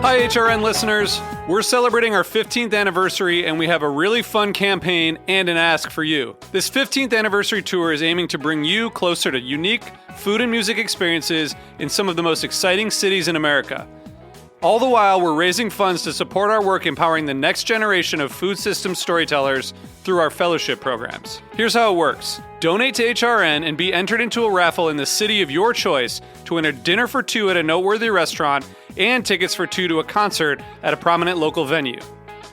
Hi, HRN listeners. We're celebrating our 15th anniversary, and we have a really fun campaign and an ask for you. This 15th anniversary tour is aiming to bring you closer to unique food and music experiences in some of the most exciting cities in America. All the while, we're raising funds to support our work empowering the next generation of food system storytellers through our fellowship programs. Here's how it works. Donate to HRN and be entered into a raffle in the city of your choice to win a dinner for two at a noteworthy restaurant and tickets for two to a concert at a prominent local venue.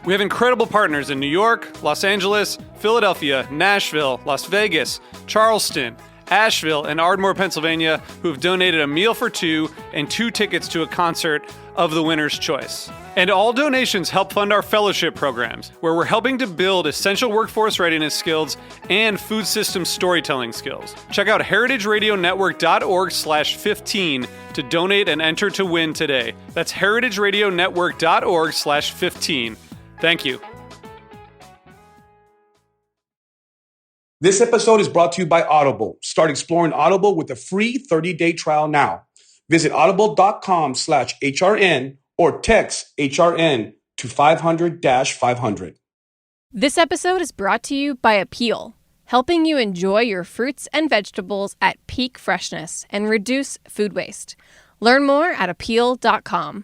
We have incredible partners in New York, Los Angeles, Philadelphia, Nashville, Las Vegas, Charleston, Asheville, and Ardmore, Pennsylvania, who have donated a meal for two and two tickets to a concert of the winner's choice. And all donations help fund our fellowship programs, where we're helping to build essential workforce readiness skills and food system storytelling skills. Check out heritageradionetwork.org/15 to donate and enter to win today. That's heritageradionetwork.org/15. Thank you. This episode is brought to you by Audible. Start exploring Audible with a free 30-day trial now. Visit audible.com/HRN or text HRN to 500-500. This episode is brought to you by Appeal, helping you enjoy your fruits and vegetables at peak freshness and reduce food waste. Learn more at appeal.com.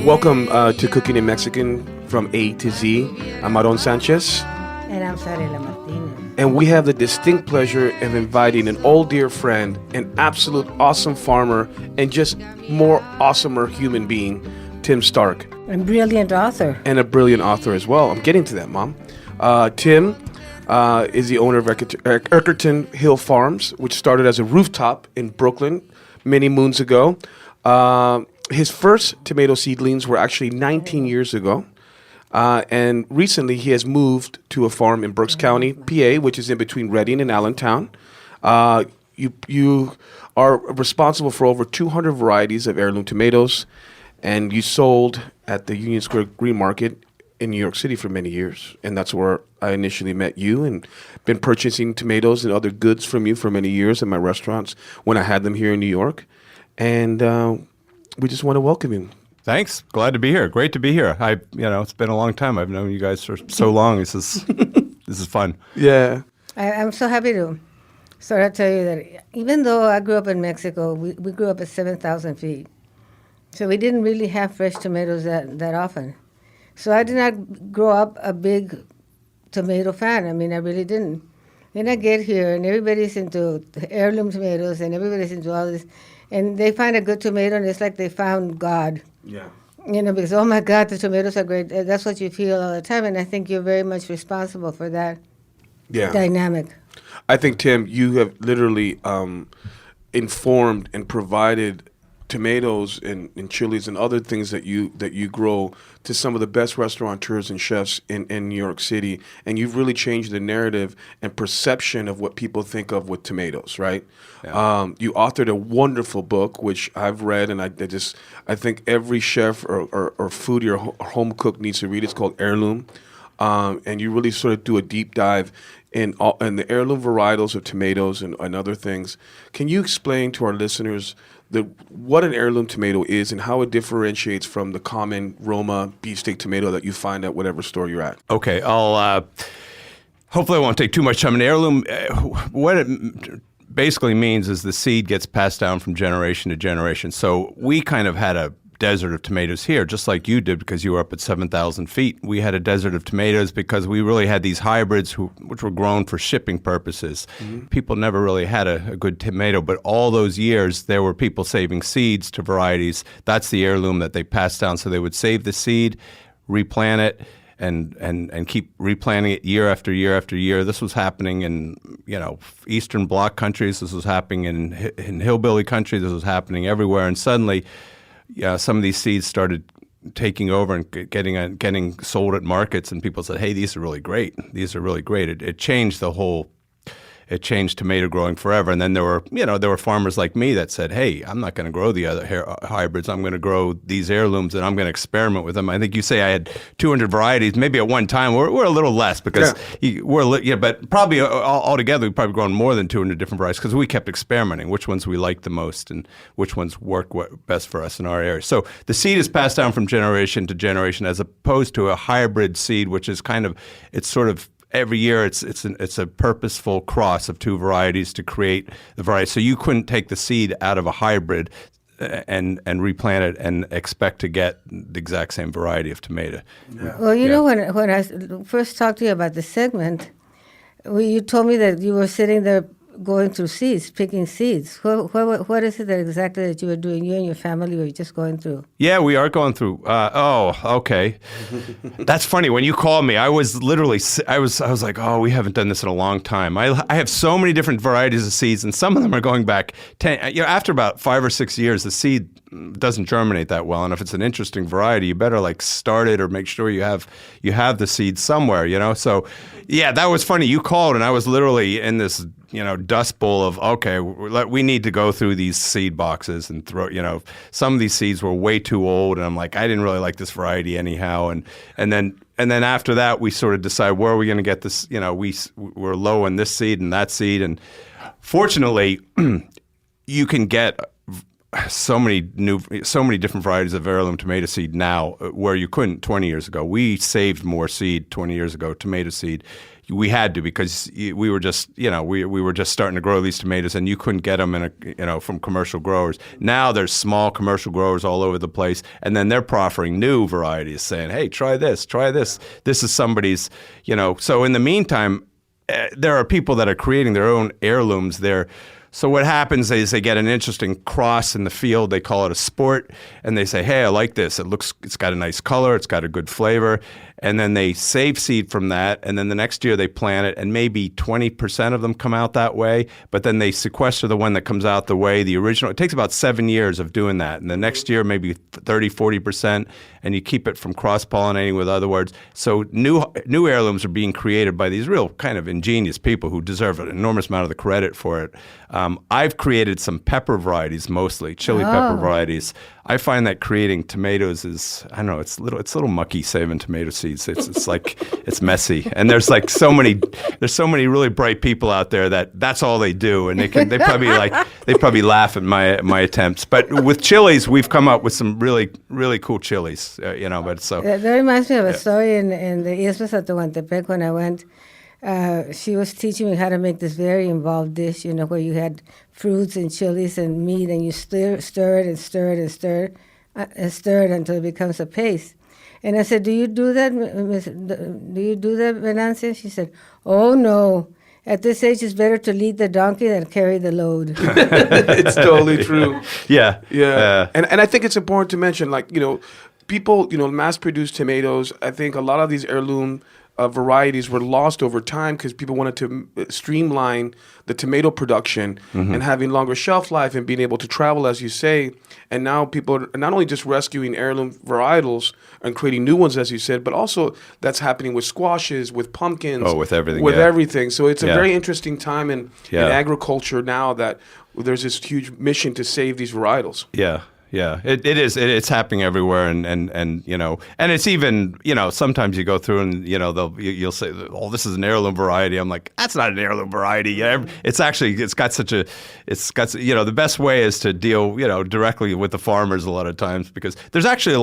Welcome to Cooking in Mexican from A to Z. I'm Aarón Sanchez. And I'm Zarela Martinez. And we have the distinct pleasure of inviting an old dear friend, an absolute awesome farmer, and just more awesomer human being, Tim Stark. And brilliant author. And a brilliant author as well. I'm getting to that, Mom. Tim is the owner of Eckerton Hill Farms, which started as a rooftop in Brooklyn many moons ago. His first tomato seedlings were actually 19 years ago. And recently he has moved to a farm in Berks County, PA, which is in between Reading and Allentown. You are responsible for over 200 varieties of heirloom tomatoes, and you sold at the Union Square Green Market in New York City for many years. And that's where I initially met you and been purchasing tomatoes and other goods from you for many years in my restaurants when I had them here in New York. And we just want to welcome you. Thanks. Glad to be here. Great to be here. It's been a long time. I've known you guys for so long. This is fun. Yeah. I'm so happy to sort of tell you that even though I grew up in Mexico, we grew up at 7,000 feet. So we didn't really have fresh tomatoes that often. So I did not grow up a big tomato fan. I mean, I really didn't. Then I get here, and everybody's into heirloom tomatoes, and everybody's into all this. And they find a good tomato, and it's like they found God. Yeah. Because, oh, my God, the tomatoes are great. That's what you feel all the time, and I think you're very much responsible for that dynamic. I think, Tim, you have literally informed and provided tomatoes and chilies and other things that you grow to some of the best restaurateurs and chefs in New York City, and you've really changed the narrative and perception of what people think of with tomatoes, right? Yeah. You authored a wonderful book, which I've read, and I think every chef or foodie or home cook needs to read. It's called Heirloom, and you really sort of do a deep dive in the heirloom varietals of tomatoes and other things. Can you explain to our listeners what an heirloom tomato is and how it differentiates from the common Roma beefsteak tomato that you find at whatever store you're at? Okay, hopefully I won't take too much time. An heirloom, what it basically means is the seed gets passed down from generation to generation. So we kind of had a desert of tomatoes here, just like you did because you were up at 7,000 feet. We had a desert of tomatoes because we really had these hybrids which were grown for shipping purposes. Mm-hmm. People never really had a good tomato, but all those years there were people saving seeds to varieties. That's the heirloom that they passed down. So they would save the seed, replant it, and keep replanting it year after year after year. This was happening in Eastern Bloc countries. This was happening in hillbilly country. This was happening everywhere. And suddenly, some of these seeds started taking over and getting sold at markets, and people said, "Hey, these are really great. These are really great." It changed the whole it changed tomato growing forever. And then there were farmers like me that said, hey, I'm not going to grow the other hybrids. I'm going to grow these heirlooms, and I'm going to experiment with them. I think you say I had 200 varieties. Maybe at one time we're a little less because but probably altogether we've probably grown more than 200 different varieties because we kept experimenting which ones we liked the most and which ones work best for us in our area. So the seed is passed down from generation to generation as opposed to a hybrid seed, which is it's sort of every year it's a purposeful cross of two varieties to create the variety. So you couldn't take the seed out of a hybrid and replant it and expect to get the exact same variety of tomato. Yeah. Well, you know, when I first talked to you about the segment, you told me that you were sitting there going through seeds, picking seeds. What is it exactly that you were doing? You and your family were just going through? Yeah, we are going through. Okay. That's funny. When you called me, I was literally, I was like, oh, we haven't done this in a long time. I have so many different varieties of seeds, and some of them are going back 10. After about 5 or 6 years, the seed doesn't germinate that well, and if it's an interesting variety, you better start it or make sure you have the seed somewhere. So yeah, that was funny. You called, and I was literally in this dust bowl of, okay, we need to go through these seed boxes and throw, some of these seeds were way too old, and I'm like, I didn't really like this variety anyhow, and then after that we sort of decide where are we going to get this. We're low on this seed and that seed, and fortunately you can get so many different varieties of heirloom tomato seed now where you couldn't 20 years ago. We saved more seed 20 years ago, tomato seed. We had to, because we were just we were just starting to grow these tomatoes, and you couldn't get them from commercial growers. Now there's small commercial growers all over the place, and then they're proffering new varieties, saying, "Hey, try this, try this. This is somebody's." So in the meantime, there are people that are creating their own heirlooms there. So what happens is they get an interesting cross in the field. They call it a sport, and they say, hey, I like this. It's got a nice color. It's got a good flavor. And then they save seed from that, and then the next year they plant it, and maybe 20% of them come out that way, but then they sequester the one that comes out the way the original. It takes about 7 years of doing that, and the next year maybe 30, 40%, and you keep it from cross-pollinating with other words. So new heirlooms are being created by these real kind of ingenious people who deserve an enormous amount of the credit for it. I've created some pepper varieties, mostly chili pepper varieties. I find that creating tomatoes is, I don't know, it's a little mucky saving tomato seeds. It's like, it's messy, and there's so many really bright people out there that's all they do, and they probably laugh at my attempts. But with chilies, we've come up with some really really cool chilies, But so that reminds me of a story in the Islas of Tehuantepec when I went. She was teaching me how to make this very involved dish, where you had fruits and chilies and meat, and you stir it and stir it and stir it until it becomes a paste. And I said, do you do that, Venancio? She said, oh, no. At this age, it's better to lead the donkey than carry the load. It's totally true. Yeah. And I think it's important to mention, people, mass-produce tomatoes. I think a lot of these heirloom varieties were lost over time because people wanted to streamline the tomato production and having longer shelf life and being able to travel, as you say. And now people are not only just rescuing heirloom varietals and creating new ones, as you said, but also that's happening with squashes, with pumpkins. Oh, with everything. With everything. So it's a very interesting time in agriculture now that there's this huge mission to save these varietals. Yeah. Yeah, it is. It's happening everywhere, and it's even, sometimes you go through and you'll say, oh, this is an heirloom variety. I'm like, that's not an heirloom variety. It's got the best way is to deal directly with the farmers a lot of times, because there's actually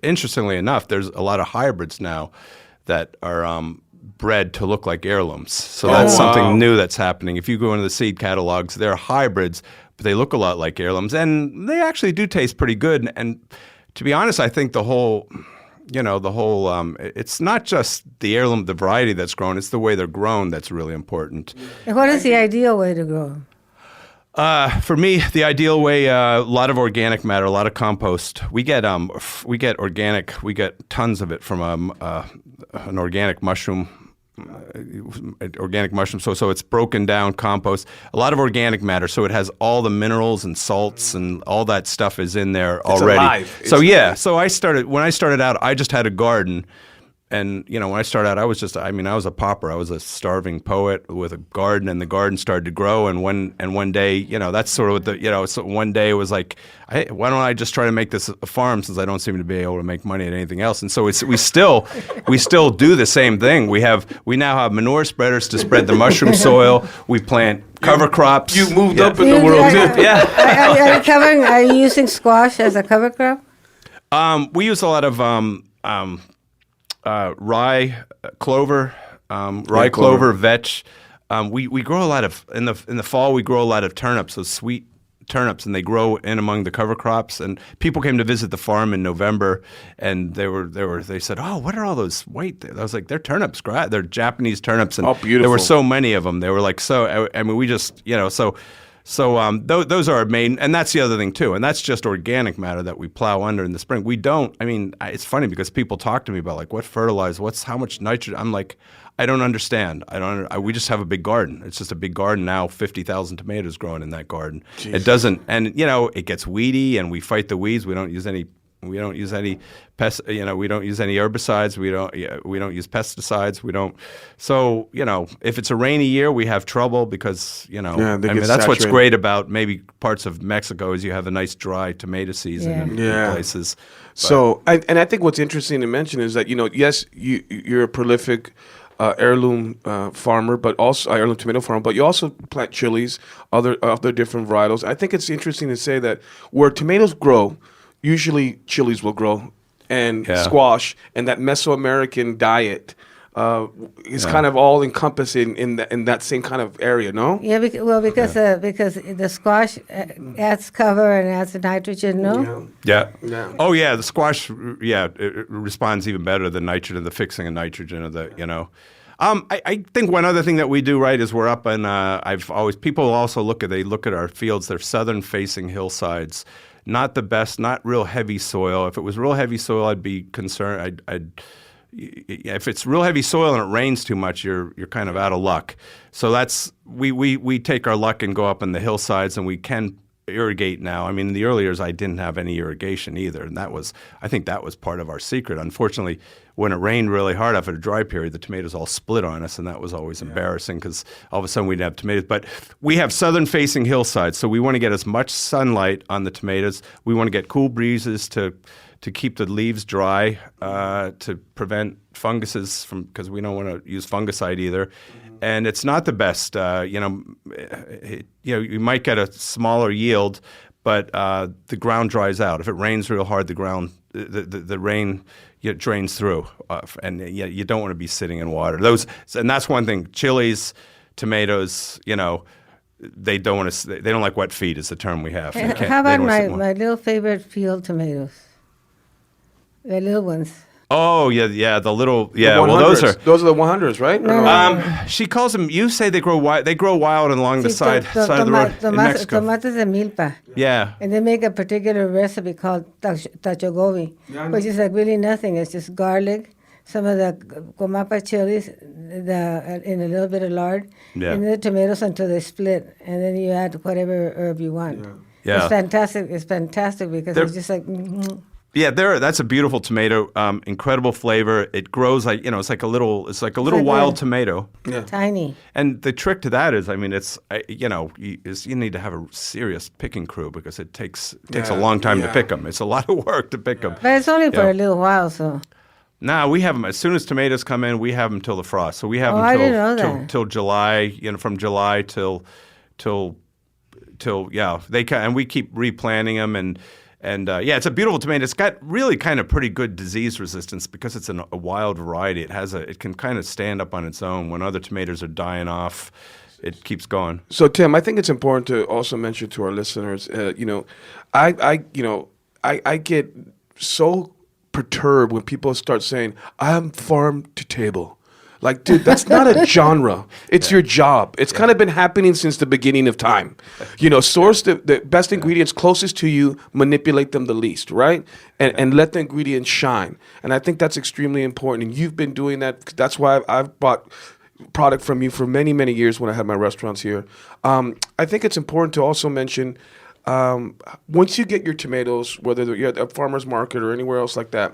interestingly enough, there's a lot of hybrids now that are bred to look like heirlooms. So that's something new that's happening. If you go into the seed catalogs, they're hybrids, but they look a lot like heirlooms, and they actually do taste pretty good. And to be honest, I think the whole it's not just the heirloom, the variety that's grown, it's the way they're grown that's really important. And what is the ideal way to grow? For me, the ideal way, a lot of organic matter, a lot of compost. We get organic, we get tons of it from an organic mushroom. So it's broken down compost, a lot of organic matter, so it has all the minerals and salts and all that stuff is in there already. Alive. So when I started out, I just had a garden, And when I started out, I was a pauper. I was a starving poet with a garden, and the garden started to grow. And one day, that's sort of what so one day it was like, why don't I just try to make this a farm, since I don't seem to be able to make money at anything else? And so we still do the same thing. We now have manure spreaders to spread the mushroom soil. We plant cover crops. You moved up in the world too. Are you using squash as a cover crop? We use a lot of rye, clover, vetch. We grow a lot of in the fall. We grow a lot of turnips, those sweet turnips, and they grow in among the cover crops. And people came to visit the farm in November, and they said, "Oh, what are all those white?" I was like, "They're turnips, they're Japanese turnips." And beautiful. There were so many of them. They were like so. I mean, we just So those are our main, and that's the other thing too, and that's just organic matter that we plow under in the spring. We don't. I mean, it's funny because people talk to me about like what fertilizer, how much nitrogen. I'm like, I don't understand. We just have a big garden. It's just a big garden now. 50,000 tomatoes growing in that garden. Jeez. It doesn't, and it gets weedy, and we fight the weeds. We don't use any pests. We don't use any herbicides. We don't use pesticides. We don't. So if it's a rainy year, we have trouble because that's what's great about maybe parts of Mexico is you have a nice dry tomato season in places. So I think what's interesting to mention is that yes, you're a prolific heirloom farmer, but also heirloom tomato farmer, but you also plant chilies, other different varietals. I think it's interesting to say that where tomatoes grow, usually chilies will grow, and squash, and that Mesoamerican diet is kind of all encompassing in that same kind of area, no? Yeah, because the squash adds cover and adds nitrogen, no? Yeah. Oh yeah, the squash. Yeah, it responds even better than nitrogen, the fixing of nitrogen of the I think one other thing that we do right is we're up in. People also look at our fields. They're southern facing hillsides. Not the best, not real heavy soil. If it was real heavy soil, I'd be concerned. If it's real heavy soil and it rains too much, you're kind of out of luck. So that's we take our luck and go up in the hillsides, and we can irrigate now. I mean, in the early years, I didn't have any irrigation either, and I think that was part of our secret. Unfortunately, when it rained really hard after a dry period, the tomatoes all split on us, and that was always embarrassing because all of a sudden we didn't have tomatoes. But we have southern-facing hillsides, so we want to get as much sunlight on the tomatoes. We want to get cool breezes to keep the leaves dry, to prevent funguses because we don't want to use fungicide either. And it's not the best. You might get a smaller yield, but the ground dries out. If it rains real hard, the rain drains through, and you don't want to be sitting in water. And that's one thing. Chilies, tomatoes, they don't like wet feet is the term we have. How about my little favorite field tomatoes? The little ones. Oh yeah, the little Well, those are the 100s, right? No. She calls them. You say they grow wild. They grow wild along the side of the road in Mexico. Tomates de milpa. Yeah. And they make a particular recipe called tachogovi, which is like really nothing. It's just garlic, some of the comapa chilies, in a little bit of lard, and the tomatoes until they split, and then you add whatever herb you want. Yeah. It's fantastic. It's fantastic because it's just like. Yeah, that's a beautiful tomato. Incredible flavor. It grows like it's like a little wild tomato. Yeah. Tiny. And the trick to that is, you need to have a serious picking crew because it takes a long time to pick them. It's a lot of work to pick them. But it's only for a little while, so. No, we have them as soon as tomatoes come in. We have them till the frost. So we have them till July. From July till they can, and we keep replanting them and it's a beautiful tomato. It's got really kind of pretty good disease resistance because it's a wild variety. It can kind of stand up on its own when other tomatoes are dying off. It keeps going. So Tim, I think it's important to also mention to our listeners, I get so perturbed when people start saying, "I'm farm to table." Like, dude, that's not a genre. It's your job. It's kind of been happening since the beginning of time. Source the best ingredients closest to you, manipulate them the least, right? And let the ingredients shine. And I think that's extremely important. And you've been doing that. That's why I've bought product from you for many, many years when I had my restaurants here. I think it's important to also mention, once you get your tomatoes, whether you're at a farmer's market or anywhere else like that,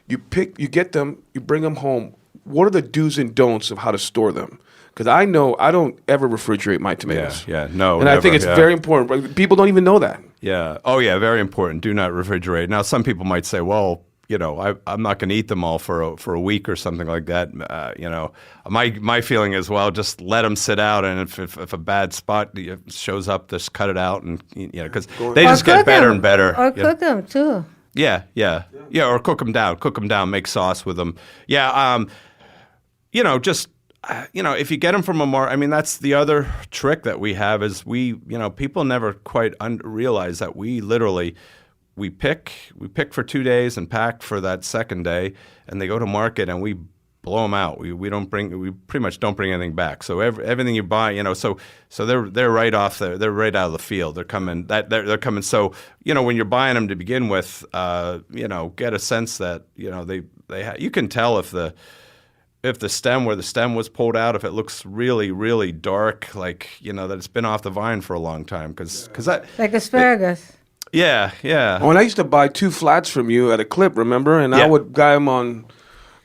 You get them, you bring them home. What are the do's and don'ts of how to store them? Because I know I don't ever refrigerate my tomatoes. No. And I think it's very important. People don't even know that. Yeah. Oh, yeah. Very important. Do not refrigerate. Now, some people might say, well, I'm not going to eat them all for a week or something like that. My feeling is, well, just let them sit out, and if a bad spot shows up, just cut it out, and because they just get better and better. Or cook them too. Yeah. Or cook them down. Make sauce with them. Yeah. If you get them from a market, that's the other trick that we have is people never quite realize that we literally. We pick for 2 days and pack for that second day, and they go to market and we blow them out. We pretty much don't bring anything back. So everything you buy, so they're right off there. They're right out of the field. They're coming. They're coming. So when you're buying them to begin with, get a sense that you can tell if the stem where the stem was pulled out, if it looks really, really dark, that it's been off the vine for a long time, because that like asparagus. Yeah. When I used to buy 2 flats from you at a clip, remember? And I would buy them on,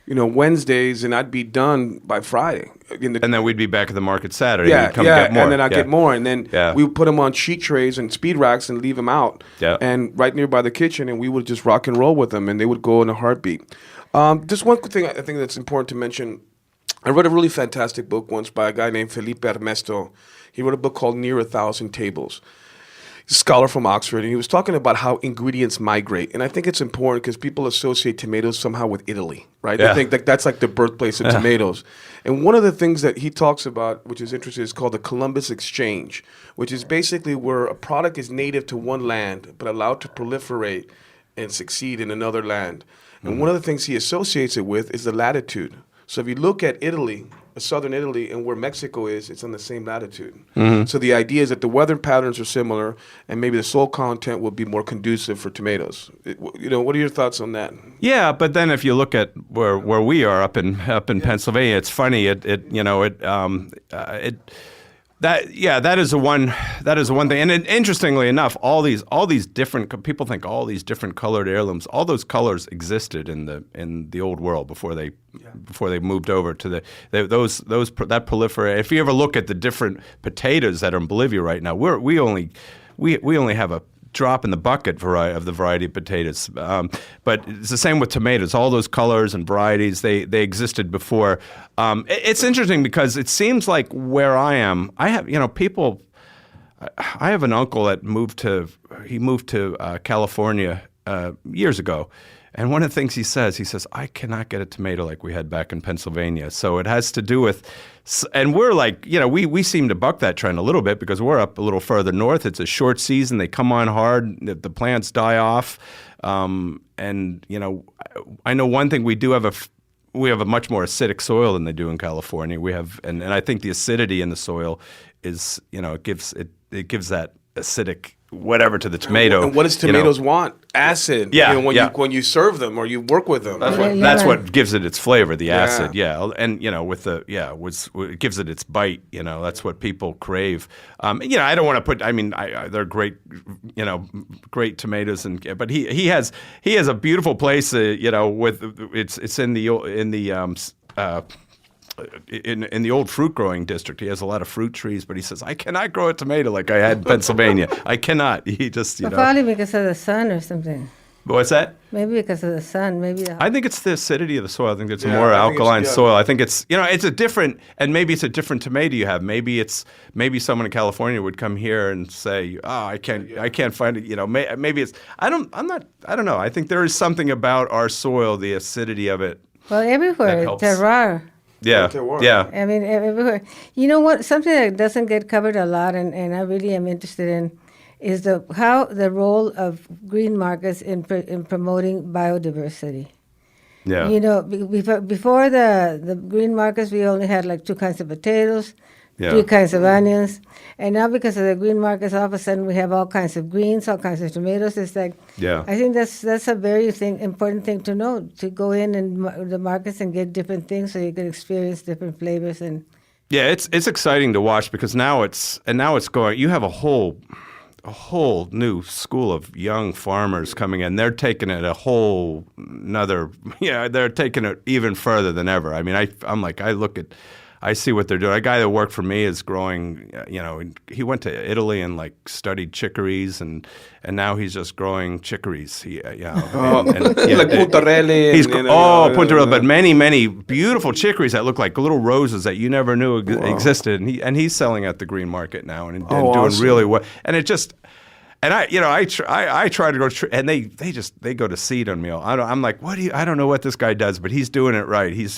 Wednesdays, and I'd be done by Friday. And then we'd be back at the market Saturday. Yeah, and get more. And then I'd get more. And then we would put them on sheet trays and speed racks and leave them out. Yeah. And right nearby the kitchen, and we would just rock and roll with them, and they would go in a heartbeat. Just one thing I think that's important to mention. I read a really fantastic book once by a guy named Felipe Armesto. He wrote a book called Near 1,000 Tables. He's a scholar from Oxford, and he was talking about how ingredients migrate. And I think it's important because people associate tomatoes somehow with Italy, right? Yeah. They think that that's like the birthplace of tomatoes. And one of the things that he talks about, which is interesting, is called the Columbus Exchange, which is basically where a product is native to one land but allowed to proliferate and succeed in another land. And one of the things he associates it with is the latitude. So if you look at Italy, southern Italy, and where Mexico is, it's on the same latitude. So the idea is that the weather patterns are similar, and maybe the soil content will be more conducive for tomatoes. What are your thoughts on that? Yeah, but then if you look at where we are up in Pennsylvania, it's funny. That is one thing. And interestingly enough, all these different people think all these different colored heirlooms, all those colors existed in the old world before they moved over to that proliferate. If you ever look at the different potatoes that are in Bolivia right now, we only have a drop in the bucket of the variety of potatoes. But it's the same with tomatoes. All those colors and varieties, they existed before. It's interesting because it seems like where I am, I have people. I have an uncle that moved to California years ago. And one of the things he says, I cannot get a tomato like we had back in Pennsylvania. So it has to do with, and we're like, we seem to buck that trend a little bit because we're up a little further north. It's a short season. They come on hard. The plants die off. And I know one thing we do have we have a much more acidic soil than they do in California. We have, and I think the acidity in the soil is, it gives that acidic whatever to the tomato. And what does tomatoes want? Acid. Yeah. When you serve them or you work with them. That's what gives it its flavor, the acid. Yeah. And it gives it its bite. That's what people crave. I don't want to put. They're great. Great tomatoes, but he has a beautiful place. With it's in the old fruit growing district. He has a lot of fruit trees, but he says, I cannot grow a tomato like I had in Pennsylvania. I cannot. He just, Probably because of the sun or something. What's that? Maybe because of the sun. I think it's the acidity of the soil. I think it's a more alkaline soil. I think it's, it's a different, and maybe it's a different tomato you have. Maybe someone in California would come here and say, I can't find it. Maybe it's, I don't know. I think there is something about our soil, the acidity of it. Well, everywhere, terroir. Yeah. Everywhere. You know what? Something that doesn't get covered a lot, and I really am interested in, is how the role of green markets in promoting biodiversity. Yeah. Before the green markets, we only had like 2 kinds of potatoes, 3 kinds of onions, and now because of the green markets, all of a sudden we have all kinds of greens, all kinds of tomatoes. It's like, I think that's a very important thing to know, to go in and the markets and get different things so you can experience different flavors and. Yeah, it's exciting to watch because now it's going. You have a whole. a whole new school of young farmers coming in. They're taking it a whole another, they're taking it even further than ever. I mean, I see what they're doing. A guy that worked for me is growing, he went to Italy and like studied chicories, and now he's just growing chicories. Like puntarelli. Puntarelli, but many beautiful chicories that look like little roses that you never knew existed. And he's selling at the green market now and doing awesome. really well. And it just. And I try to go, and they go to seed on me. I'm like, I don't know what this guy does, but he's doing it right. He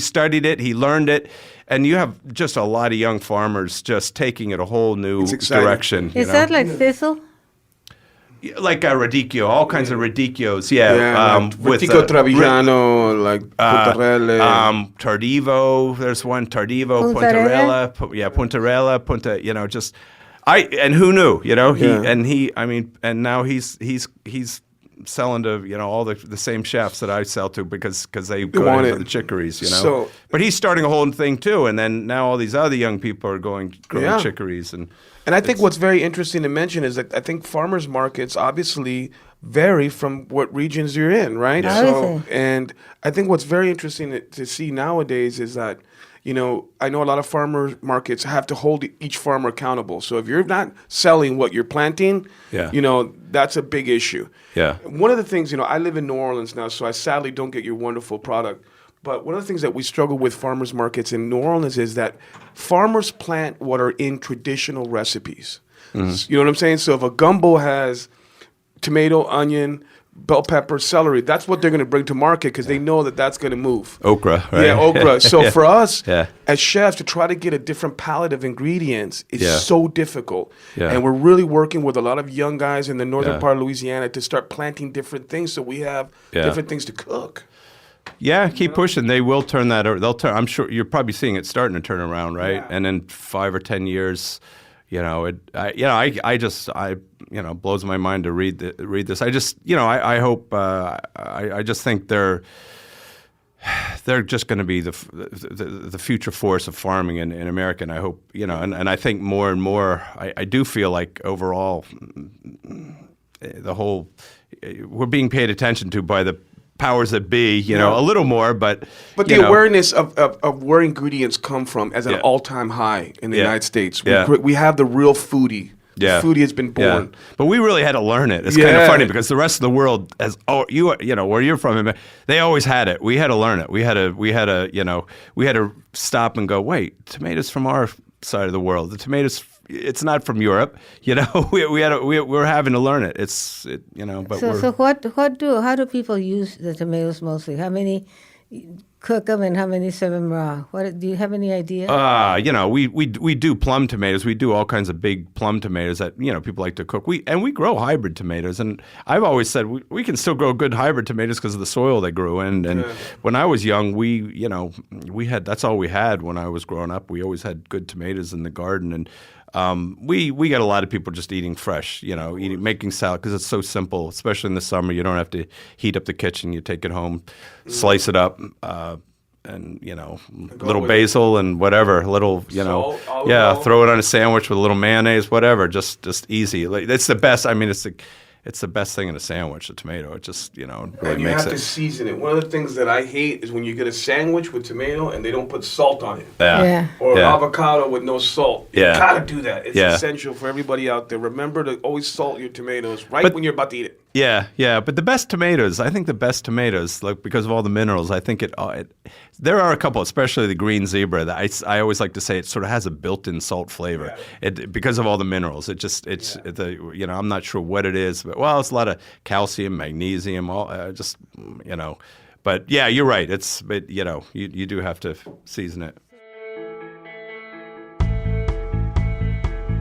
studied it, he learned it, and you have just a lot of young farmers just taking it a whole new direction. Is that like thistle? Like a radicchio, all kinds of radicchios, like Radicchio Trevigiano, like puntarelli. Tardivo, there's one, Tardivo, Puntarella? Puntarella, just... and who knew, and now he's selling to, all the same chefs that I sell to because they go in for the chicories, So, but he's starting a whole thing too, and then now all these other young people are growing chicories. And I think what's very interesting to mention is that I think farmers markets obviously vary from what regions you're in, right? Yeah. So, and I think what's very interesting to see nowadays is that, I know a lot of farmer markets have to hold each farmer accountable. So if you're not selling what you're planting, that's a big issue. Yeah. One of the things, I live in New Orleans now, so I sadly don't get your wonderful product. But one of the things that we struggle with farmers markets in New Orleans is that farmers plant what are in traditional recipes. Mm-hmm. You know what I'm saying? So if a gumbo has tomato, onion, bell pepper, celery, that's what they're going to bring to market because they know that that's going to move. Okra, right? Yeah, okra. So for us, as chefs, to try to get a different palette of ingredients is so difficult. Yeah. And we're really working with a lot of young guys in the northern part of Louisiana to start planting different things so we have different things to cook. Yeah, keep pushing. They will turn that. They'll turn. I'm sure you're probably seeing it starting to turn around, right? Yeah. And in 5 or 10 years, blows my mind to read this. I just, I hope. I just think they're just going to be the future force of farming in America. And I hope, and I think more and more. I do feel like overall, the whole we're being paid attention to by the powers that be, a little more, but the awareness of where ingredients come from as an all-time high in the United States. We have the real foodie. Yeah. The foodie has been born. But we really had to learn it. It's kind of funny because the rest of the world, where you're from, they always had it. We had to learn it. We had to stop and go, wait, tomatoes from our side of the world. The tomatoes, it's not from Europe. We're having to learn it. How do people use the tomatoes mostly? How many cook them and how many serve them raw? Do you have any idea? We do plum tomatoes. We do all kinds of big plum tomatoes that people like to cook. We grow hybrid tomatoes, and I've always said we can still grow good hybrid tomatoes because of the soil they grew in. And when I was young, we had that's all we had when I was growing up. We always had good tomatoes in the garden, and we got a lot of people just eating fresh, making salad because it's so simple, especially in the summer. You don't have to heat up the kitchen. You take it home, slice it up, and little basil and whatever, throw it on a sandwich with a little mayonnaise, whatever, just easy. It's the best. I mean, it's the best thing in a sandwich, a tomato. It just, really and makes it. You have to season it. One of the things that I hate is when you get a sandwich with tomato and they don't put salt on it. Or avocado with no salt. You gotta do that. It's essential for everybody out there. Remember to always salt your tomatoes when you're about to eat it. Yeah. But the best tomatoes, I think because of all the minerals, I think there are a couple, especially the green zebra, that I always like to say it sort of has a built-in salt flavor. Because of all the minerals. I'm not sure what it is, but it's a lot of calcium, magnesium, But yeah, you're right. You do have to season it.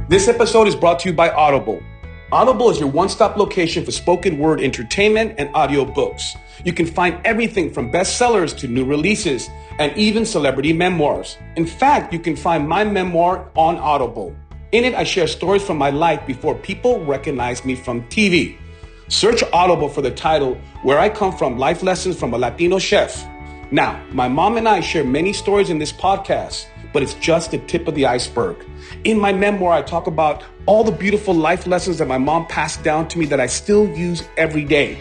This episode is brought to you by Audible. Audible is your one-stop location for spoken word entertainment and audiobooks. You can find everything from bestsellers to new releases and even celebrity memoirs. In fact, you can find my memoir on Audible. In it, I share stories from my life before people recognize me from TV. Search Audible for the title, Where I Come From, Life Lessons from a Latino Chef. Now, my mom and I share many stories in this podcast, but it's just the tip of the iceberg. In my memoir, I talk about all the beautiful life lessons that my mom passed down to me that I still use every day.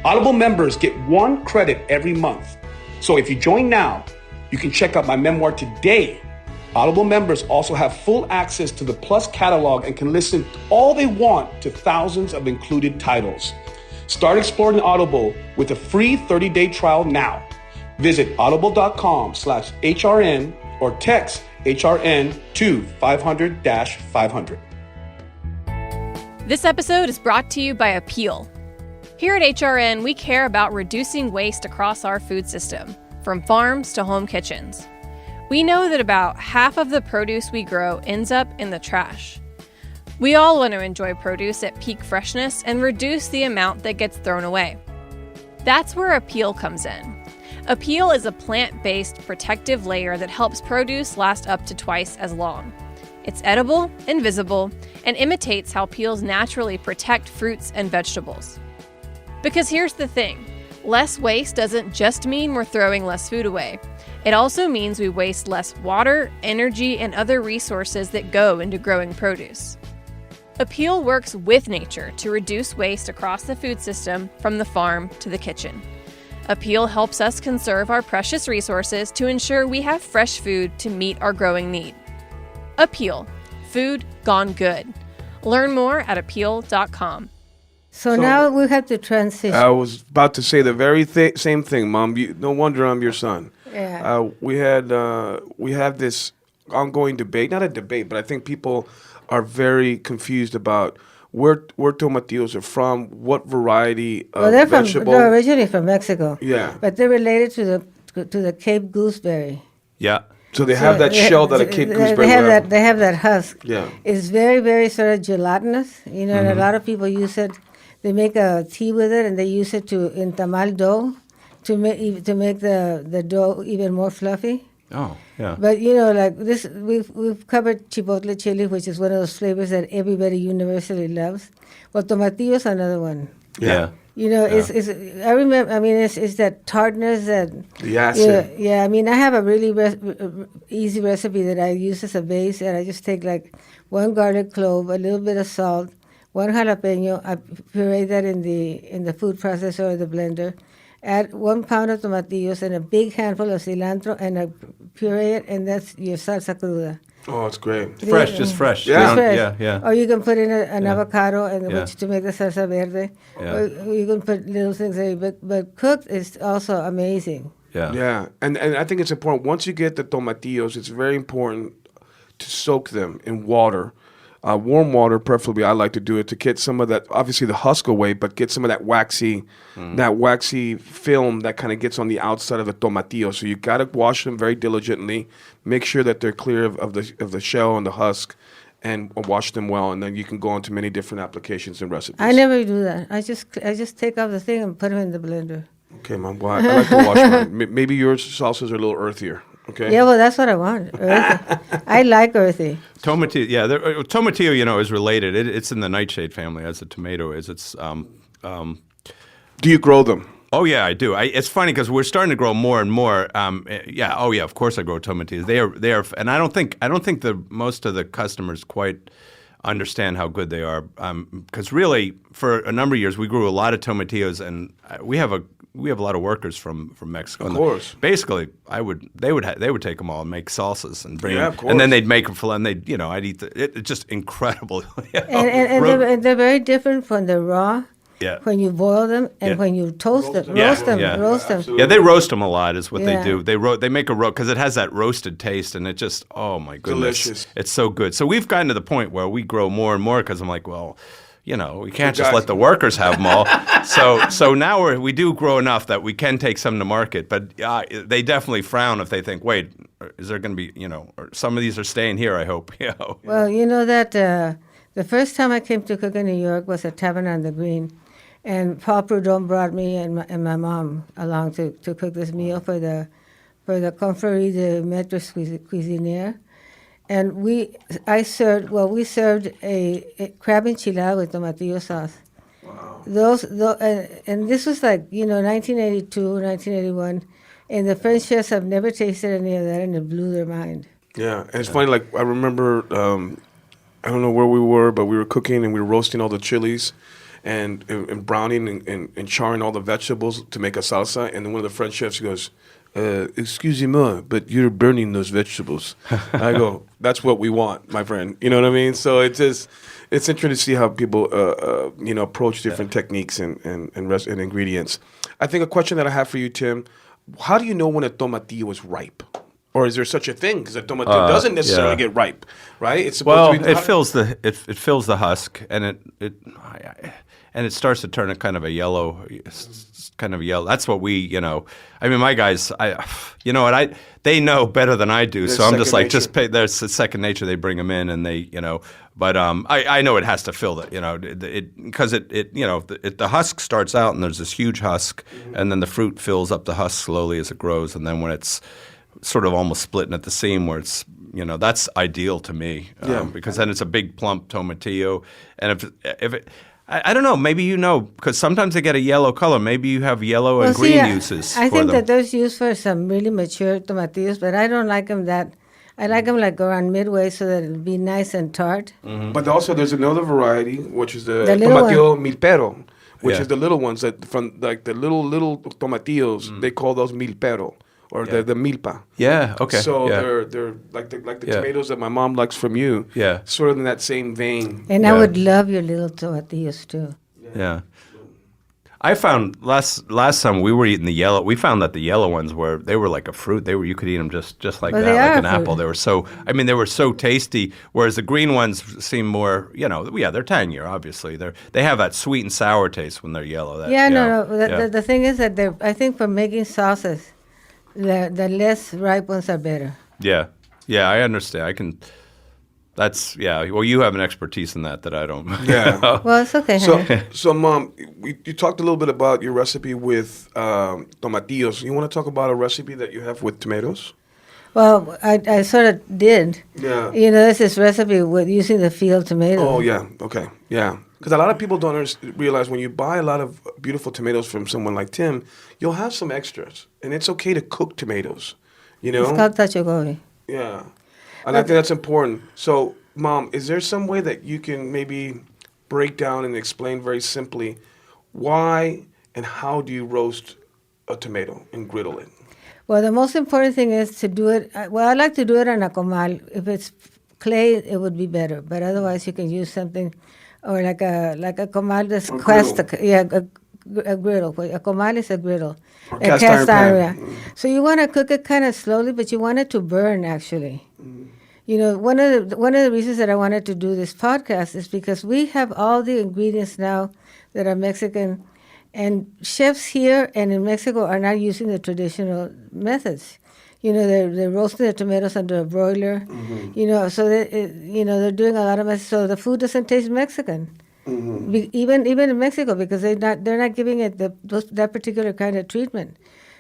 Audible members get 1 credit every month. So if you join now, you can check out my memoir today. Audible members also have full access to the Plus catalog and can listen all they want to thousands of included titles. Start exploring Audible with a free 30-day trial now. Visit audible.com/HRN or text HRN to 500-500. This episode is brought to you by Appeal. Here at HRN, we care about reducing waste across our food system, from farms to home kitchens. We know that about half of the produce we grow ends up in the trash. We all want to enjoy produce at peak freshness and reduce the amount that gets thrown away. That's where Appeal comes in. Appeal is a plant-based protective layer that helps produce last up to twice as long. It's edible, invisible, and imitates how peels naturally protect fruits and vegetables. Because here's the thing, less waste doesn't just mean we're throwing less food away. It also means we waste less water, energy, and other resources that go into growing produce. Appeal works with nature to reduce waste across the food system from the farm to the kitchen. Appeal helps us conserve our precious resources to ensure we have fresh food to meet our growing need. Appeal. Food gone good. Learn more at appeal.com. So now we have to transition. I was about to say the very same thing, Mom. No wonder I'm your son. Yeah. We have this ongoing debate, not a debate, but I think people are very confused about where tomatillos are from, what variety of vegetable. They're originally from Mexico. Yeah. But they're related to the Cape gooseberry. Yeah. So they have that shell that a Cape gooseberry they would have. have that husk. Yeah. It's very, very sort of gelatinous. You know, and a lot of people use it. They make a tea with it, and they use it in tamal dough to make the dough even more fluffy. Oh, yeah. But you know, like this, we've covered chipotle chili, which is one of those flavors that everybody universally loves. Well, tomatillo is another one. Yeah. You know, I remember. I mean, it's that tartness that. The acid. Yeah. I mean, I have a really easy recipe that I use as a base, and I just take like 1 garlic clove, a little bit of salt, 1 jalapeno. I puree that in the food processor or the blender. Add 1 pound of tomatillos and a big handful of cilantro, and I puree it, and that's your salsa cruda. Oh, it's great. Fresh, just fresh. Yeah. Fresh. Or you can put in an avocado which to make the salsa verde. Yeah. Or you can put little things there. But cooked is also amazing. Yeah. Yeah, and I think it's important. Once you get the tomatillos, it's very important to soak them in water. Warm water, preferably. I like to do it to get some of that, obviously the husk away, but get some of that waxy film that kind of gets on the outside of the tomatillo. So you got to wash them very diligently. Make sure that they're clear of the shell and the husk, and wash them well. And then you can go on to many different applications and recipes. I never do that. I just take off the thing and put them in the blender. Okay, Mom. Well, I like to wash mine. Maybe your salsas are a little earthier. Okay. Yeah, well, that's what I want. Earthy. I like earthy. Tomatillo, yeah. Tomatillo, you know, is related. It's in the nightshade family, as the tomato is. It's. Do you grow them? Oh yeah, I do. It's funny because we're starting to grow more and more. Yeah. Oh yeah. Of course, I grow tomatillos. They are, and I don't think most of the customers quite understand how good they are. Because really, for a number of years, we grew a lot of tomatillos, and we have a lot of workers from Mexico. Of course. Basically, they would take them all and make salsas and bring them, of course. and then they'd make them for, and I'd eat it's just incredible. And they're very different from the raw. Yeah. When you boil them and when you roast them. Roast them. Yeah, they roast them a lot is what Yeah. they do. They make a roast because it has that roasted taste, and it just, oh my goodness. Delicious. It's so good. So we've gotten to the point where we grow more and more because I'm like, well, we can't just let the workers have them all. So now we do grow enough that we can take some to market, but they definitely frown if they think, wait, is there going to be, or some of these are staying here, I hope. Well, you know that the first time I came to cook in New York was at Tavern on the Green. And Paul Prudhomme brought me and my mom along to cook this meal for the Confrérie de Maîtres Cuisiniers. And we served a crab enchilada with tomatillo sauce. Wow. And this was like, 1982, 1981, and the French chefs have never tasted any of that, and it blew their mind. Yeah, and it's funny. Like I remember, I don't know where we were, but we were cooking and we were roasting all the chilies, and browning and charring all the vegetables to make a salsa. And then one of the French chefs goes, "Excusez-moi, but you're burning those vegetables." I go, "That's what we want, my friend." You know what I mean? So it's interesting to see how people approach different techniques and ingredients. I think a question that I have for you, Tim: how do you know when a tomatillo is ripe? Or is there such a thing? Because a tomatillo doesn't necessarily get ripe, right? It's supposed to be. It fills the husk, and it starts to turn a kind of a yellow. That's what we, I mean, my guys, they know better than I do. So I'm just like, there's a second nature. They bring them in, and they, But I know it has to fill it, because the husk starts out, and there's this huge husk, and then the fruit fills up the husk slowly as it grows, and then when it's sort of almost splitting at the seam where it's, that's ideal to me, because then it's a big plump tomatillo. And if it, I don't know, maybe because sometimes they get a yellow color. Maybe you have yellow and green uses. I think that there's use for some really mature tomatillos, but I don't like them that. I like them like around midway so that it'll be nice and tart. Mm-hmm. But also there's another variety, which is the tomatillo milpero, which is the little ones that from like the little tomatillos. They call those milpero. Or the milpa. Yeah. Okay. So they're like the tomatoes that my mom likes from you. Yeah. Sort of in that same vein. And I would love your little tomatillos too. Yeah. I found last time we were eating the yellow. We found that the yellow ones were like a fruit. You could eat them just like that, like an apple. They were they were so tasty. Whereas the green ones seem more, they're tangier. Obviously, they have that sweet and sour taste when they're yellow. The thing is that I think for making sauces, the less ripe ones are better. Yeah, I understand. Well, you have an expertise in that I don't. Yeah. Well, it's okay. So, Mom, you talked a little bit about your recipe with tomatillos. You want to talk about a recipe that you have with tomatoes? Well, I sort of did. Yeah. There's this recipe with using the field tomato. Oh, yeah. Okay. Yeah. Because a lot of people don't realize when you buy a lot of beautiful tomatoes from someone like Tim, you'll have some extras. And it's okay to cook tomatoes, It's called tachogovi. Yeah. And I think that's important. So, Mom, is there some way that you can maybe break down and explain very simply why and how do you roast a tomato and griddle it? Well, the most important thing is to do it. I like to do it on a comal. If it's clay, it would be better. But otherwise, you can use something, or like a comal that's a griddle. A comal is a griddle. Or cast iron pan. So you want to cook it kind of slowly, but you want it to burn actually. One of the reasons that I wanted to do this podcast is because we have all the ingredients now that are Mexican. And chefs here and in Mexico are not using the traditional methods. They're roasting the tomatoes under a broiler. Mm-hmm. So they're doing a lot of methods. So the food doesn't taste Mexican, even in Mexico, because they're not giving it that particular kind of treatment.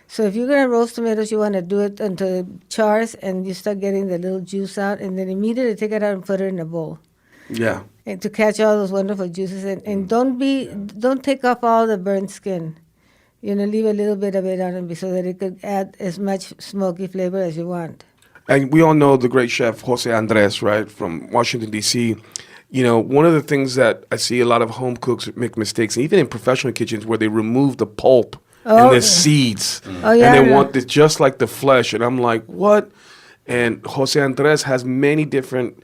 So if you're gonna roast tomatoes, you want to do it until it chars and you start getting the little juice out, and then immediately take it out and put it in a bowl. Yeah. And to catch all those wonderful juices, and don't take off all the burnt skin. Leave a little bit of it on it so that it could add as much smoky flavor as you want. And we all know the great chef Jose Andres, right, from Washington, D.C. One of the things that I see a lot of home cooks make mistakes, even in professional kitchens, where they remove the pulp and the seeds. Oh, yeah, and they want it just like the flesh. And I'm like, what? And Jose Andres has many different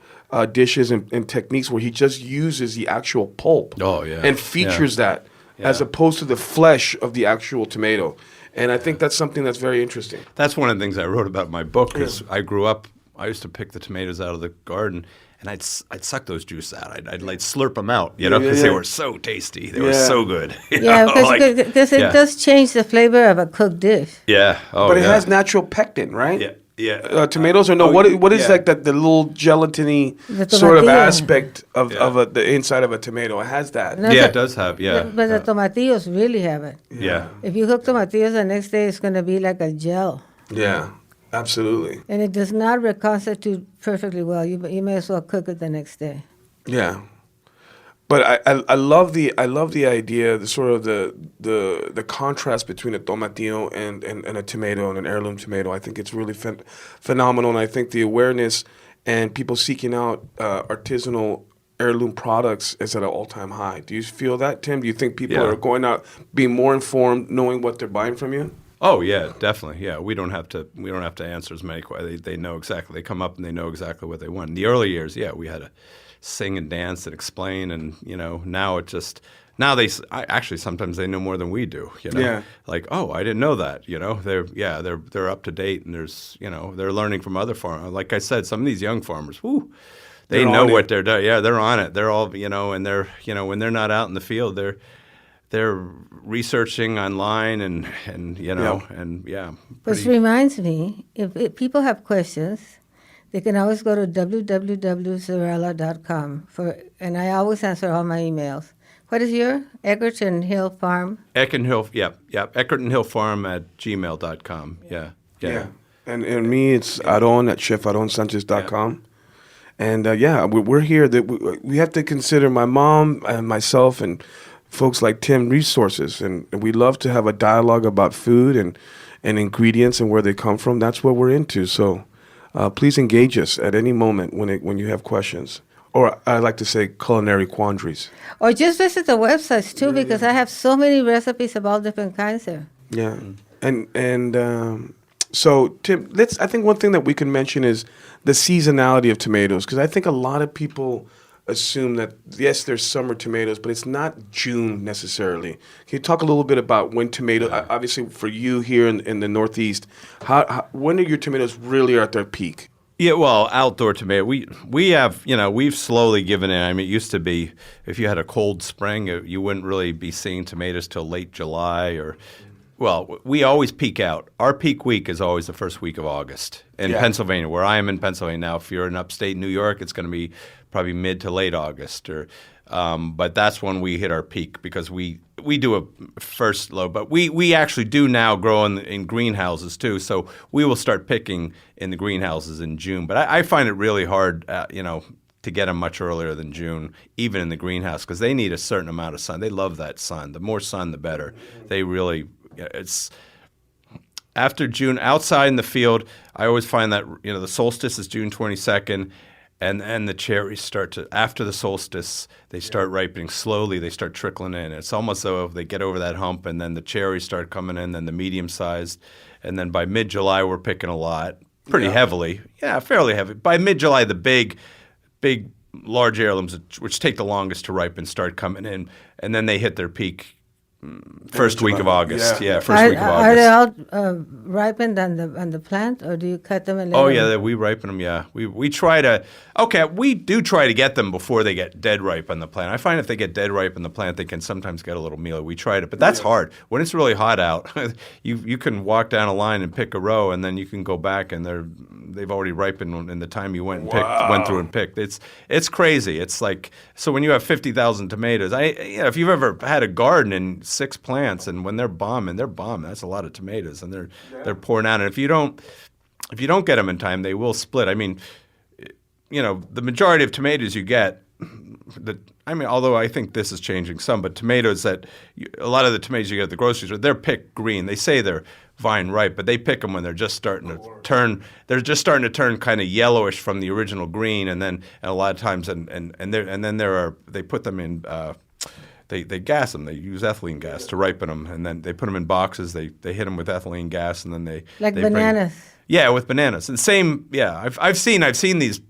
dishes and techniques where he just uses the actual pulp and features that as opposed to the flesh of the actual tomato. And I think that's something that's very interesting. That's one of the things I wrote about in my book, because I grew up, I used to pick the tomatoes out of the garden, and I'd suck those juice out. I'd like slurp them out, because they were so tasty. They were so good. Because it does change the flavor of a cooked dish. Yeah. But it has natural pectin, right? Yeah. Yeah. Tomatoes or no? What is like the little gelatiny sort of aspect of the inside of a tomato? It has that. No, it does have. Yeah. But the tomatillos really have it. Yeah. If you cook tomatillos, the next day it's going to be like a gel. Yeah. Absolutely. And it does not reconstitute perfectly well. You may as well cook it the next day. Yeah. But I love the idea, the sort of the contrast between a tomatillo and a tomato and an heirloom tomato. I think it's really phenomenal, and I think the awareness and people seeking out artisanal heirloom products is at an all-time high. Do you feel that, Tim? Do you think people are going out being more informed, knowing what they're buying from you? Oh yeah, definitely. Yeah, we don't have to answer as many questions. They know exactly. They come up and they know exactly what they want. In the early years, we had to sing and dance and explain, and now it just actually sometimes they know more than we do. Like, oh, I didn't know that. They're up to date, and there's they're learning from other farmers. Like I said, some of these young farmers, they know what they're doing. Yeah, they're on it. They're all and they're when they're not out in the field, they're researching online and Which reminds me, if people have questions, they can always go to www.zarela.com and I always answer all my emails. What is your Eckerton Hill Farm? Eckerton Hill Farm at gmail.com. Yeah. And me, it's Aarón at chefaronsanchez.com. And we're here. We have to consider my mom and myself and folks like Tim resources, and we love to have a dialogue about food and ingredients and where they come from. That's what we're into. So please engage us at any moment when you have questions, or I like to say culinary quandaries. Or just visit the websites too, because I have so many recipes of all different kinds there. Yeah, so Tim, I think one thing that we can mention is the seasonality of tomatoes, because I think a lot of people assume that, yes, there's summer tomatoes, but it's not June necessarily. Can you talk a little bit about when tomatoes, obviously for you here in the Northeast, when are your tomatoes really at their peak? Yeah, well, outdoor tomato, we have, we've slowly given in. I mean, it used to be if you had a cold spring, you wouldn't really be seeing tomatoes till late July well, we always peak out. Our peak week is always the first week of August in Pennsylvania, where I am in Pennsylvania now. If you're in upstate New York, it's going to be probably mid to late August, but that's when we hit our peak because we do a first load. But we actually do now grow in greenhouses too, so we will start picking in the greenhouses in June. But I find it really hard, to get them much earlier than June, even in the greenhouse, because they need a certain amount of sun. They love that sun. The more sun, the better. They really. It's after June outside in the field. I always find that the solstice is June 22nd, and the cherries start to after the solstice they start ripening slowly. They start trickling in. It's almost though if they get over that hump, and then the cherries start coming in. Then the medium sized, and then by mid-July we're picking a lot, pretty heavily. Yeah, fairly heavy. By mid-July the big, large heirlooms, which take the longest to ripen, start coming in, and then they hit their peak. First week of August, first week of August. Are they all ripened on the plant, or do you cut them and? Oh yeah, we ripen them. Yeah, we try to. Okay, we do try to get them before they get dead ripe on the plant. I find if they get dead ripe on the plant, they can sometimes get a little mealy. We tried it, but that's hard. When it's really hot out, you can walk down a line and pick a row, and then you can go back and they've already ripened in the time you went through and picked. It's crazy. It's like so when you have 50,000 tomatoes. If you've ever had a garden and 6 plants, and when they're bombing. That's a lot of tomatoes, and they're pouring out. And if you don't get them in time, they will split. I mean, the majority of tomatoes you get. Although I think this is changing some, but tomatoes a lot of the tomatoes you get at the grocery store, they're picked green. They say they're vine ripe, but they pick them when they're just starting to turn. They're just starting to turn kind of yellowish from the original green, and a lot of times, and then they put them in. They gas them. They use ethylene gas to ripen them, and then they put them in boxes. They hit them with ethylene gas, and then they bananas. With bananas. And same. Yeah, I've seen these.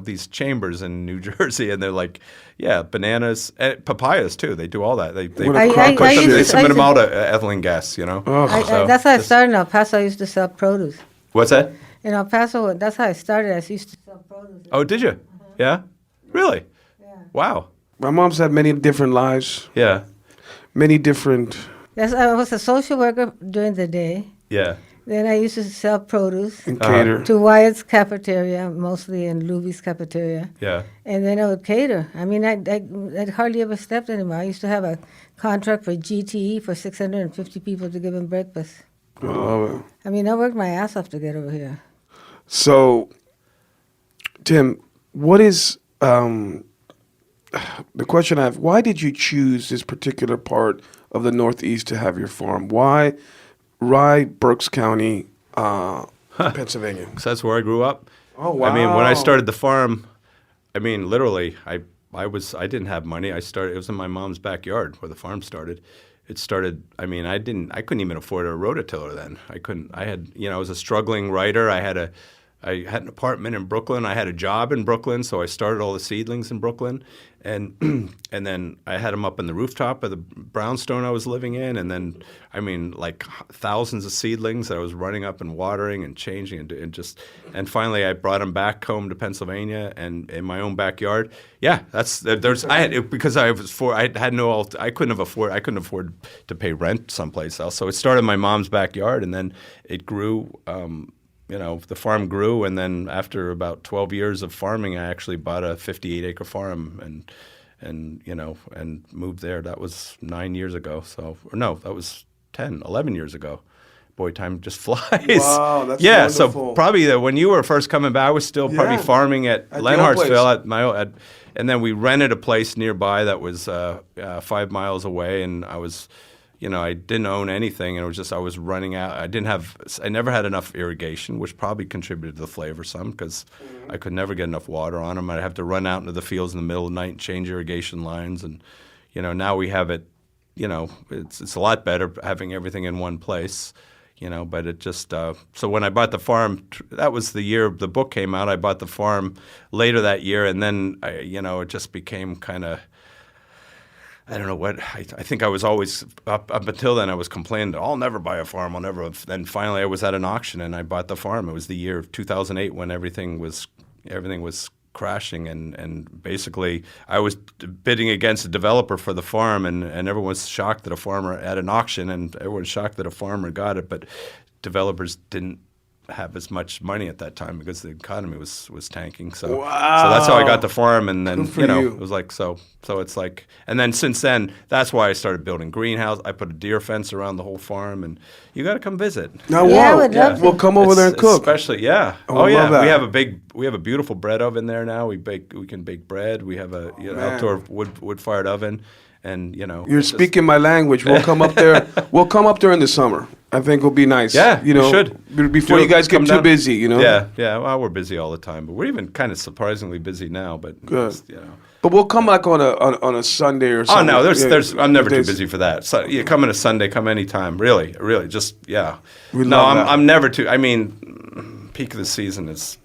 These chambers in New Jersey, and they're like, bananas, and papayas too. They do all that. They submit them out to ethylene gas. That's how I started in El Paso. I used to sell produce. What's that? In El Paso, that's how I started. I used to sell produce. Oh, did you? Yeah, really? Yeah. Wow. My mom's had many different lives. Yeah. Many different. Yes, I was a social worker during the day. Yeah. Then I used to sell produce And cater. to Wyatt's cafeteria, mostly in Luby's cafeteria. Yeah. And then I would cater. I mean, I hardly ever stepped anymore. I used to have a contract for GTE for 650 people to give them breakfast. I love it. I mean, I worked my ass off to get over here. So, Tim, what is the question I have: why did you choose this particular part of the Northeast to have your farm? Why Berks County, Pennsylvania? Because that's where I grew up. Oh, wow. I mean, when I started the farm, I mean, literally, I didn't have money. It was in my mom's backyard where the farm started. It started, I mean, I couldn't even afford a rototiller then. I was a struggling writer. I had an apartment in Brooklyn. I had a job in Brooklyn, so I started all the seedlings in Brooklyn. And and then I had them up in the rooftop of the brownstone I was living in. And then, I mean, like thousands of seedlings that I was running up and watering and changing and finally I brought them back home to Pennsylvania and in my own backyard. Yeah, because I couldn't afford to pay rent someplace else. So it started in my mom's backyard, and then it grew. The farm grew, and then after about 12 years of farming, I actually bought a 58-acre farm and moved there. That was 9 years ago. That was 11 years ago. Boy, time just flies. Wow, that's yeah. wonderful. So probably when you were first coming back, I was still probably farming at Lenhartsville and then we rented a place nearby that was 5 miles away, and I was. I didn't own anything, and it was just I was running out. I never had enough irrigation, which probably contributed to the flavor some because I could never get enough water on them. I'd have to run out into the fields in the middle of the night and change irrigation lines, and now we have it. It's a lot better having everything in one place. But it just so when I bought the farm, that was the year the book came out. I bought the farm later that year, and then it just became kind of. I don't know what I think I was always up until then I was complaining I'll never buy a farm. I'll never. Then finally I was at an auction and I bought the farm. It was the year of 2008 when everything was crashing and basically I was bidding against a developer for the farm and everyone was shocked that a farmer at an auction and everyone was shocked that a farmer got it, but developers didn't have as much money at that time because the economy was tanking. So that's how I got the farm, and then it was like so it's like, and then since then that's why I started building greenhouse. I put a deer fence around the whole farm, and you got to come visit. Now, we'll come over there and cook. Especially, yeah. We have a beautiful bread oven there now. We can bake bread. We have a outdoor wood fired oven. And you're speaking my language. We'll come up there. We'll come up there in the summer. I think it'll be nice. Yeah, you should before you guys get too busy. Yeah. Well, we're busy all the time, but we're even kind of surprisingly busy now. But good. But we'll come like on a Sunday or something. Oh no, I'm never too busy for that. So you come on a Sunday, come anytime. Really, just yeah. I'm never too. I mean, peak of the season is.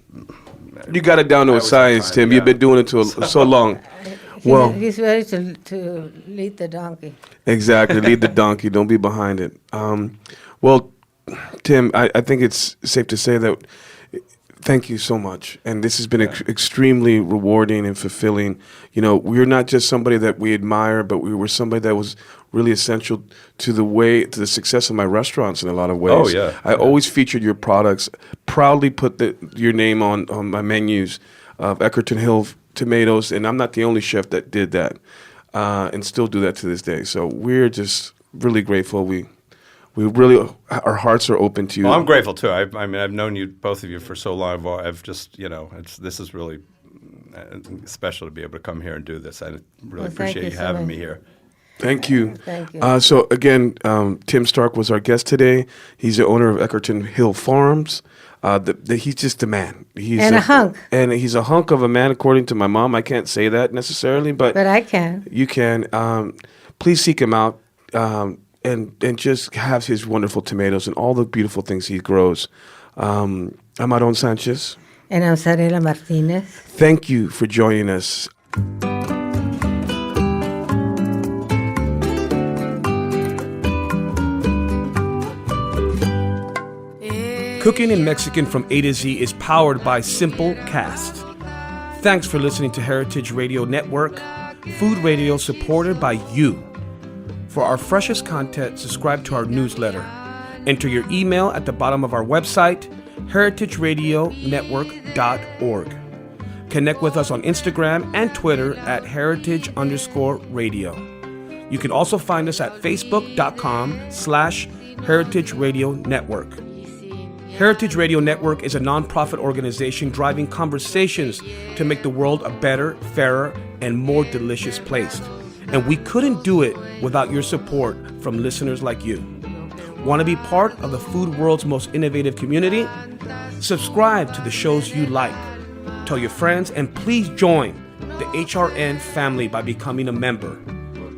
You got it down to a science, Tim. You've been doing it so long. He's ready to lead the donkey. Exactly, lead the donkey. Don't be behind it. Well, Tim, I think it's safe to say that thank you so much. And this has been extremely rewarding and fulfilling. We're not just somebody that we admire, but we were somebody that was really essential to the success of my restaurants in a lot of ways. Oh, yeah. I always featured your products, proudly put your name on my menus of Eckerton Hill tomatoes, and I'm not the only chef that did that and still do that to this day. So we're just really grateful. We really, our hearts are open to you. Well, I'm grateful too. I mean, I've known you, both of you, for so long. I've just, this is really special to be able to come here and do this. I really appreciate you having me here. Thank you. Thank you. So again, Tim Stark was our guest today. He's the owner of Eckerton Hill Farms. He's just a man. He's a hunk. And he's a hunk of a man, according to my mom. I can't say that necessarily, but I can. You can. Please seek him out and just have his wonderful tomatoes and all the beautiful things he grows. I'm Aarón Sanchez. And I'm Zarela Martinez. Thank you for joining us. Cooking in Mexican from A to Z is powered by Simple Cast. Thanks for listening to Heritage Radio Network, food radio supported by you. For our freshest content, subscribe to our newsletter. Enter your email at the bottom of our website, heritageradionetwork.org. Connect with us on Instagram and Twitter at heritage_radio. You can also find us at facebook.com/Heritage Radio Network. Heritage Radio Network is a nonprofit organization driving conversations to make the world a better, fairer, and more delicious place. And we couldn't do it without your support from listeners like you. Want to be part of the food world's most innovative community? Subscribe to the shows you like. Tell your friends, and please join the HRN family by becoming a member.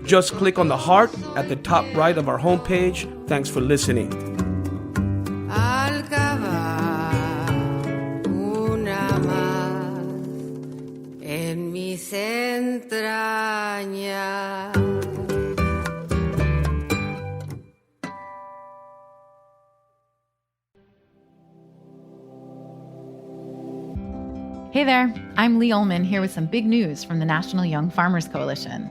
Just click on the heart at the top right of our homepage. Thanks for listening. Al cavar una más en mis entrañas. Hey there, I'm Lee Ullman here with some big news from the National Young Farmers Coalition.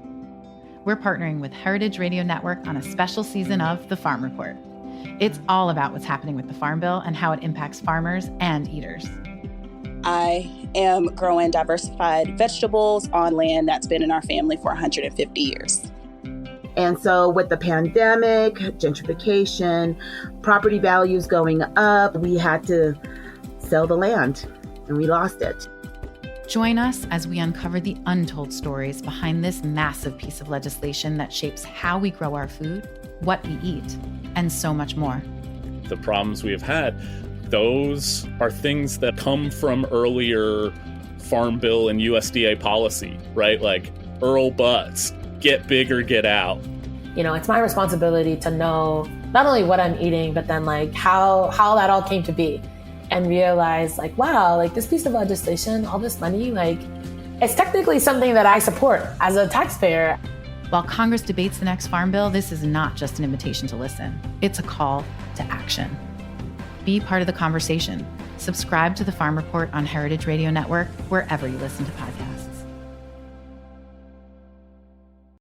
We're partnering with Heritage Radio Network on a special season of The Farm Report. It's all about what's happening with the Farm Bill and how it impacts farmers and eaters. I am growing diversified vegetables on land that's been in our family for 150 years. And so with the pandemic, gentrification, property values going up, we had to sell the land and we lost it. Join us as we uncover the untold stories behind this massive piece of legislation that shapes how we grow our food, what we eat, and so much more. The problems we have had, those are things that come from earlier Farm Bill and USDA policy, right? Like Earl Butts, get big or get out. You know, it's my responsibility to know not only what I'm eating, but then like how that all came to be. And realize like, wow, like this piece of legislation, all this money, like it's technically something that I support as a taxpayer. While Congress debates the next Farm Bill, this is not just an invitation to listen. It's a call to action. Be part of the conversation. Subscribe to the Farm Report on Heritage Radio Network, wherever you listen to podcasts.